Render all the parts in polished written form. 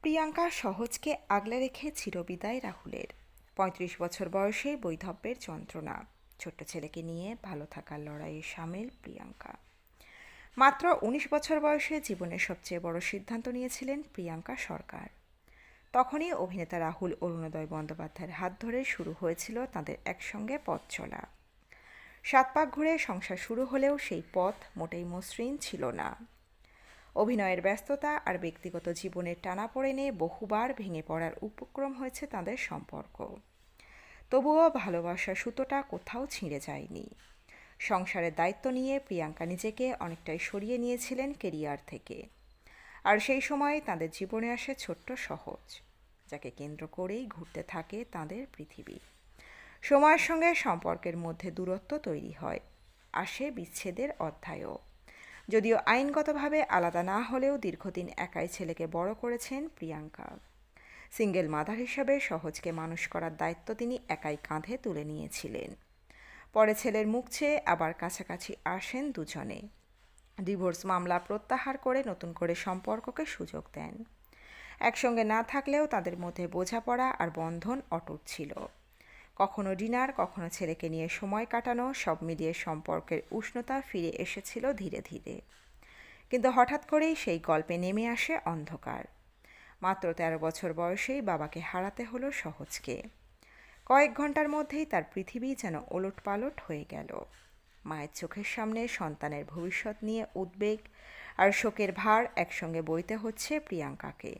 প্রিয়াঙ্কা সহজকে আগলে রেখে চিরবিদায় রাহুলের। ৩৫ বছর বয়সে বৈধব্যের যন্ত্রণা, ছোট্ট ছেলেকে নিয়ে ভালো থাকার লড়াইয়ে সামিল প্রিয়াঙ্কা। মাত্র ১৯ বছর বয়সে জীবনের সবচেয়ে বড় সিদ্ধান্ত নিয়েছিলেন প্রিয়াঙ্কা সরকার। তখনই অভিনেতা রাহুল অরুণোদয় বন্দ্যোপাধ্যায়ের হাত ধরে শুরু হয়েছিল তাদের একসঙ্গে পথ চলা। ৭ পাক ঘুরে সংসার শুরু হলেও সেই পথ মোটেই মসৃণ ছিল না। অভিনয়ের ব্যস্ততা আর ব্যক্তিগত জীবনের টানাপোড়েনে বহুবার ভেঙে পড়ার উপক্রম হয়েছে তাদের সম্পর্ক। তবুও ভালোবাসার সুতোটা কোথাও ছিঁড়ে যায়নি। সংসারের দায়িত্ব নিয়ে প্রিয়াঙ্কা নিজেকে অনেকটাই সরিয়ে নিয়েছিলেন কেরিয়ার থেকে। আর সেই সময় তাদের জীবনে আসে ছোট্ট সহজ, যাকে কেন্দ্র করেই ঘুরতে থাকে তাদের পৃথিবী। সময়ের সঙ্গে সম্পর্কের মধ্যে দূরত্ব তৈরি হয়, আসে বিচ্ছেদের অধ্যায়ও। যদিও আইনগতভাবে আলাদা না হলেও দীর্ঘদিন একাই ছেলেকে বড় করেছেন প্রিয়াঙ্কা। সিঙ্গেল মাদার হিসেবে সহজকে মানুষ করার দায়িত্ব তিনি একাই কাঁধে তুলে নিয়েছিলেন। পরে ছেলের মুখ চেয়ে আবার কাছাকাছি আসেন দুজনে। ডিভোর্স মামলা প্রত্যাহার করে নতুন করে সম্পর্ককে সুযোগ দেন। একসঙ্গে না থাকলেও তাদের মধ্যে বোঝাপড়া আর বন্ধন অটুট ছিল। কখনো ডিনার, কখনো ছেলেকে নিয়ে সময় কাটানো, সব মিলিয়ে সম্পর্কের উষ্ণতা ফিরে এসেছিল ধীরে ধীরে। কিন্তু হঠাৎ করেই সেই গল্পে নেমে আসে অন্ধকার। মাত্র ১৩ বছর বয়সেই বাবাকে হারাতে হলো সহজকে। কয়েক ঘন্টার মধ্যেই তার পৃথিবী যেন ওলটপালট হয়ে গেল। মায়ের চোখের সামনে সন্তানের ভবিষ্যৎ নিয়ে উদ্বেগ আর শোকের ভার একসঙ্গে বইতে হচ্ছে প্রিয়াঙ্কাকে।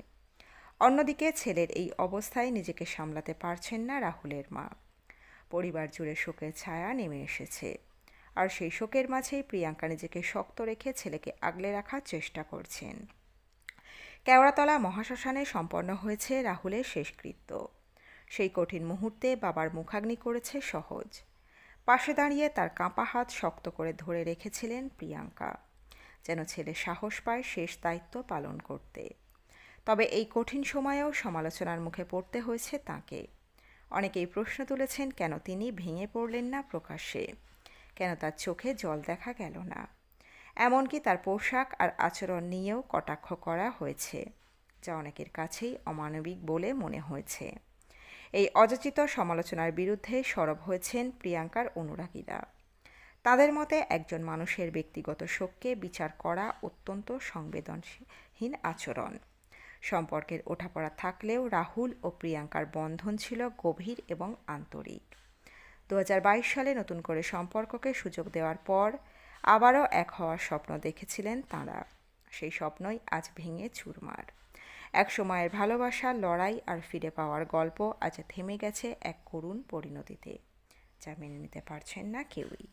অন্যদিকে ছেলের এই অবস্থায় নিজেকে সামলাতে পারছেন না রাহুলের মা। পরিবার জুড়ে শোকের ছায়া নেমে এসেছে। আর সেই শোকের মাঝেই প্রিয়াঙ্কা নিজেকে শক্ত রেখে ছেলেকে আগলে রাখার চেষ্টা করছেন। কেওড়াতলা মহাশ্মশানে সম্পন্ন হয়েছে রাহুলের শেষকৃত্য। সেই কঠিন মুহূর্তে বাবার মুখাগ্নি করেছে সহজ। পাশে দাঁড়িয়ে তার কাঁপা হাত শক্ত করে ধরে রেখেছিলেন প্রিয়াঙ্কা, যেন ছেলে সাহস পায় শেষ দায়িত্ব পালন করতে। তবে এই কঠিন সময়েও সমালোচনার মুখে পড়তে হয়েছে তাঁকে। অনেকেই প্রশ্ন তুলেছেন, কেন তিনি ভেঙে পড়লেন না প্রকাশ্যে, কেন তার চোখে জল দেখা গেল না। এমনকি তার পোশাক আর আচরণ নিয়েও কটাক্ষ করা হয়েছে, যা অনেকের কাছেই অমানবিক বলে মনে হয়েছে। এই অযাচিত সমালোচনার বিরুদ্ধে সরব হয়েছেন প্রিয়াঙ্কার অনুরাগীরা। তাদের মতে একজন মানুষের ব্যক্তিগত শোককে বিচার করা অত্যন্ত সংবেদনশীল আচরণ। সম্পর্কের ওঠাপড়া থাকলেও রাহুল ও প্রিয়াঙ্কার বন্ধন ছিল গভীর এবং আন্তরিক। ২০২২ সালে নতুন করে সম্পর্ককে সুযোগ দেওয়ার পর আবারও এক হওয়ার স্বপ্ন দেখেছিলেন তাঁরা। সেই স্বপ্নই আজ ভেঙে চুরমার। এক সময়ের ভালোবাসা, লড়াই আর ফিরে পাওয়ার গল্প আজ থেমে গেছে এক করুণ পরিণতিতে, যা মেনে নিতে পারছেন না কেউই।